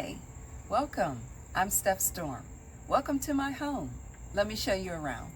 Hi, welcome. I'm stephstorm. Welcome to my home. Let me show you around.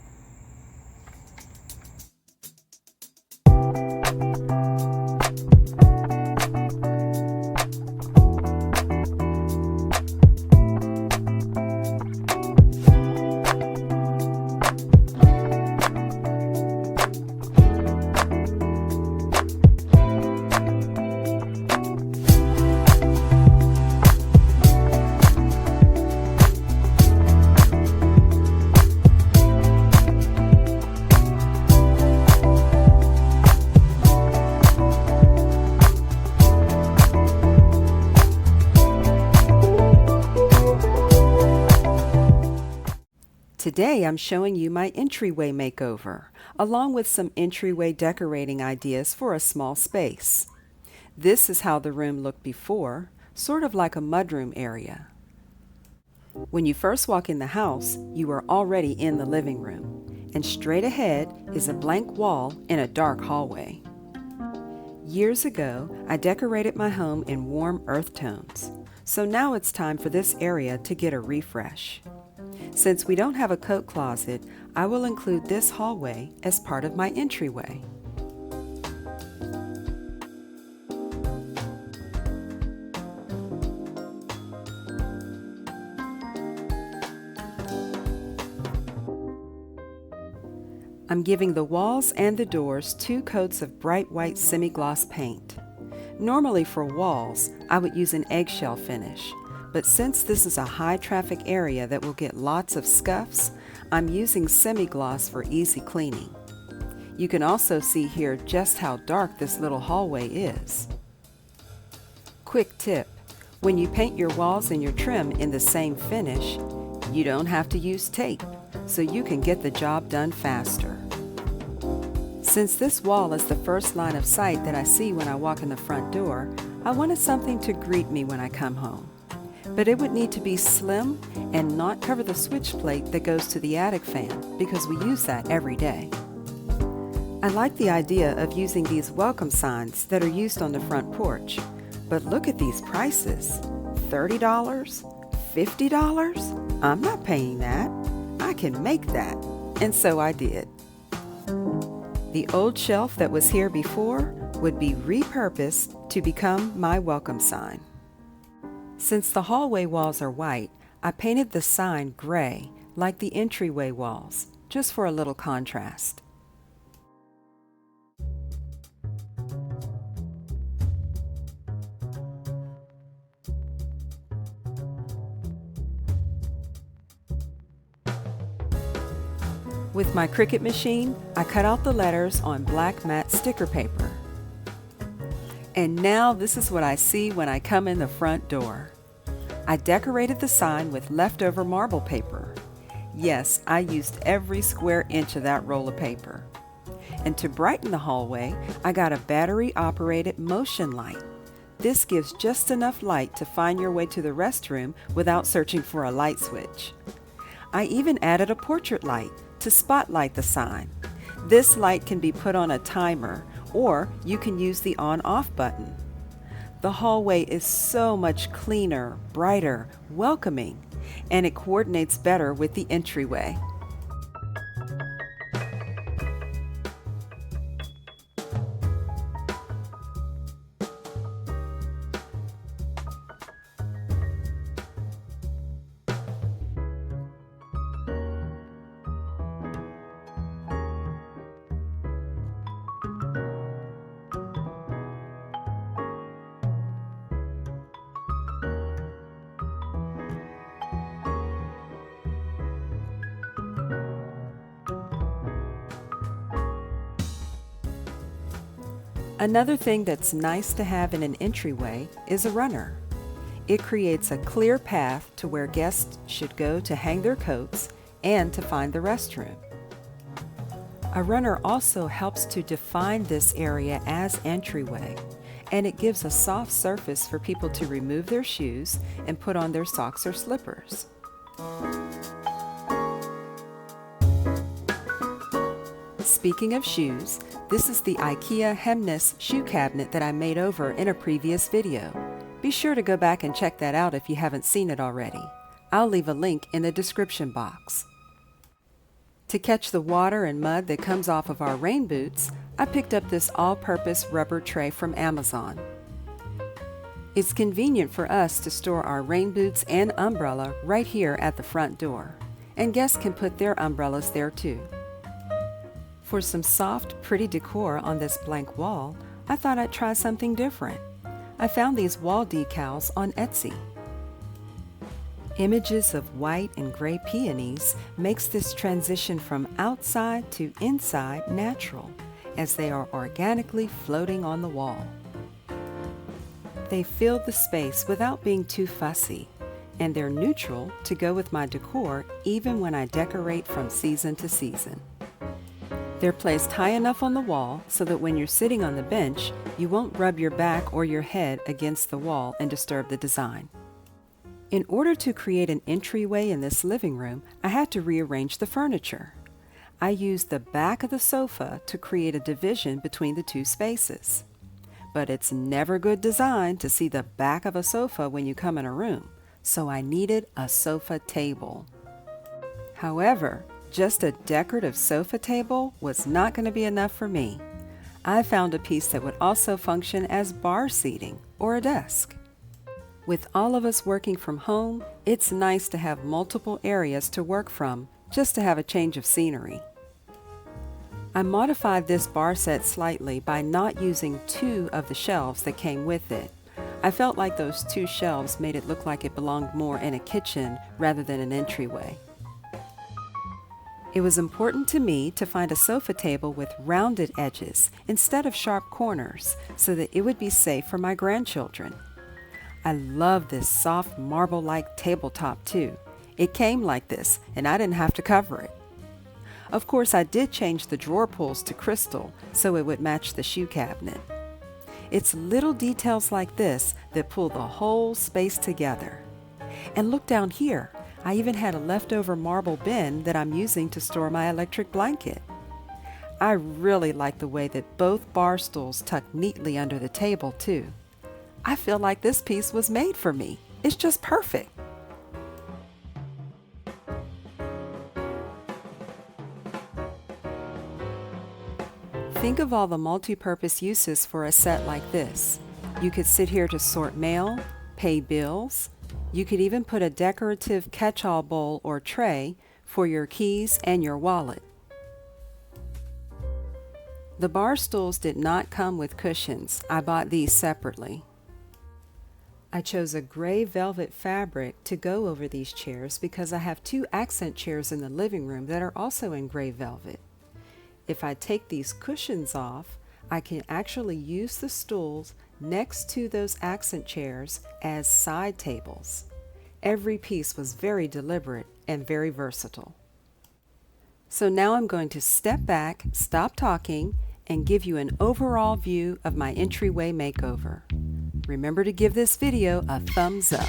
Today I'm showing you my entryway makeover, along with some entryway decorating ideas for a small space. This is how the room looked before, sort of like a mudroom area. When you first walk in the house, you are already in the living room, and straight ahead is a blank wall in a dark hallway. Years ago, I decorated my home in warm earth tones, so now it's time for this area to get a refresh. Since we don't have a coat closet, I will include this hallway as part of my entryway. I'm giving the walls and the doors 2 coats of bright white semi-gloss paint. Normally for walls, I would use an eggshell finish. But since this is a high traffic area that will get lots of scuffs, I'm using semi-gloss for easy cleaning. You can also see here just how dark this little hallway is. Quick tip, when you paint your walls and your trim in the same finish, you don't have to use tape, so you can get the job done faster. Since this wall is the first line of sight that I see when I walk in the front door, I wanted something to greet me when I come home. But it would need to be slim and not cover the switch plate that goes to the attic fan because we use that every day. I like the idea of using these welcome signs that are used on the front porch, but look at these prices. $30? $50? I'm not paying that. I can make that. And so I did. The old shelf that was here before would be repurposed to become my welcome sign. Since the hallway walls are white, I painted the sign gray, like the entryway walls, just for a little contrast. With my Cricut machine, I cut out the letters on black matte sticker paper. And now this is what I see when I come in the front door. I decorated the sign with leftover marble paper. Yes, I used every square inch of that roll of paper. And to brighten the hallway, I got a battery-operated motion light. This gives just enough light to find your way to the restroom without searching for a light switch. I even added a portrait light to spotlight the sign. This light can be put on a timer, or you can use the on-off button. The hallway is so much cleaner, brighter, welcoming, and it coordinates better with the entryway. Another thing that's nice to have in an entryway is a runner. It creates a clear path to where guests should go to hang their coats and to find the restroom. A runner also helps to define this area as entryway, and it gives a soft surface for people to remove their shoes and put on their socks or slippers. Speaking of shoes, this is the IKEA Hemnes shoe cabinet that I made over in a previous video. Be sure to go back and check that out if you haven't seen it already. I'll leave a link in the description box. To catch the water and mud that comes off of our rain boots, I picked up this all-purpose rubber tray from Amazon. It's convenient for us to store our rain boots and umbrella right here at the front door, and guests can put their umbrellas there too. For some soft, pretty decor on this blank wall, I thought I'd try something different. I found these wall decals on Etsy. Images of white and gray peonies makes this transition from outside to inside natural, as they are organically floating on the wall. They fill the space without being too fussy, and they're neutral to go with my decor even when I decorate from season to season. They're placed high enough on the wall so that when you're sitting on the bench, you won't rub your back or your head against the wall and disturb the design. In order to create an entryway in this living room, I had to rearrange the furniture. I used the back of the sofa to create a division between the two spaces. But it's never good design to see the back of a sofa when you come in a room, so I needed a sofa table. However, just a decorative sofa table was not going to be enough for me. I found a piece that would also function as bar seating or a desk. With all of us working from home, it's nice to have multiple areas to work from, just to have a change of scenery. I modified this bar set slightly by not using two of the shelves that came with it. I felt like those two shelves made it look like it belonged more in a kitchen rather than an entryway. It was important to me to find a sofa table with rounded edges instead of sharp corners so that it would be safe for my grandchildren. I love this soft marble-like tabletop too. It came like this and I didn't have to cover it. Of course, I did change the drawer pulls to crystal so it would match the shoe cabinet. It's little details like this that pull the whole space together. And look down here. I even had a leftover marble bin that I'm using to store my electric blanket. I really like the way that both bar stools tuck neatly under the table too. I feel like this piece was made for me. It's just perfect. Think of all the multi-purpose uses for a set like this. You could sit here to sort mail, pay bills. You could even put a decorative catch-all bowl or tray for your keys and your wallet. The bar stools did not come with cushions. I bought these separately. I chose a gray velvet fabric to go over these chairs because I have two accent chairs in the living room that are also in gray velvet. If I take these cushions off, I can actually use the stools next to those accent chairs as side tables. Every piece was very deliberate and very versatile. So now I'm going to step back, stop talking, and give you an overall view of my entryway makeover. Remember to give this video a thumbs up.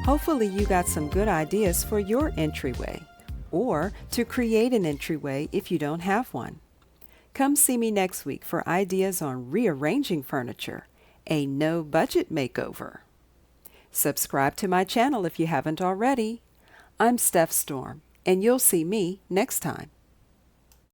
Hopefully you got some good ideas for your entryway, or to create an entryway if you don't have one. Come see me next week for ideas on rearranging furniture, a no-budget makeover. Subscribe to my channel if you haven't already. I'm Steph Storm, and you'll see me next time.